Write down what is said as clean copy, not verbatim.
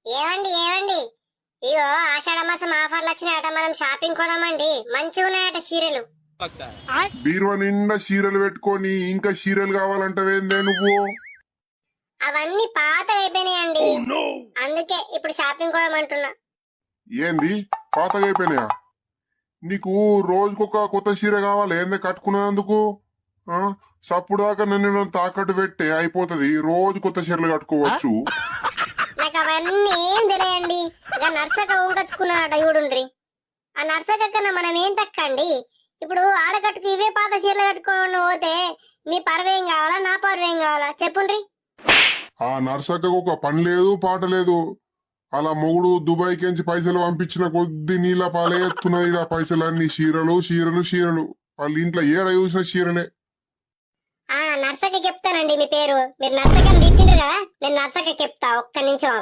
ఏమండి ఏమండి, ఇగో ఆషాఢ మాసం ఆఫర్లు వచ్చినాయట, మనం షాపింగ్ కొదామండి. మంచిగా ఉన్నాయట చీరలు. బీరువా నిండా చీరలు పెట్టుకొని ఇంకా చీరలు కావాలంటావేందే నువ్వు? అవన్నీ పాత అయిపోయినాయండి, అందుకే ఇప్పుడు షాపింగ్ కొదమంటున్నా. ఏంది పాతగా అయిపోయినాయా? నీకు రోజుకొక కొత్త చీర కావాలి ఏందే కట్టుకున్నందుకు? ఆ సప్పుడు దాకా నన్ను తాకట్టు పెట్టే అయిపోతుంది, రోజు కొత్త చీరలు కట్టుకోవచ్చు. నాకు అవన్నీ ఏం తెలియండి. ఇక నర్సక ఊంకచ్చుకున్నాడట చూడుండ్రి. ఆ నర్సక కన్నా మనం ఏం తక్కండి. ఇప్పుడు ఆడకట్టుకు ఇవే పాత చీరలు కట్టుకోని పోతే మీ పరువేం కావాలా, నా పరువేం కావాలా చెప్పుండ్రి. ఆ నర్సక్కకు ఒక పని లేదు పాట లేదు. అలా మొగుడు దుబాయ్ కించి పైసలు పంపించిన కొద్ది నీళ్ళ పాలే ఎత్తున్నది. ఆ పైసలన్నీ చీరలు చీరలు చీరలు. వాళ్ళ ఇంట్లో ఏడ చూసిన చీరలే. ఆ నర్సక చెప్తానండి మీ పేరు. మీరు నర్సకని తిట్టిండ్రు కదా, నేను నర్సక చెప్తా. ఒక్క నిమిషం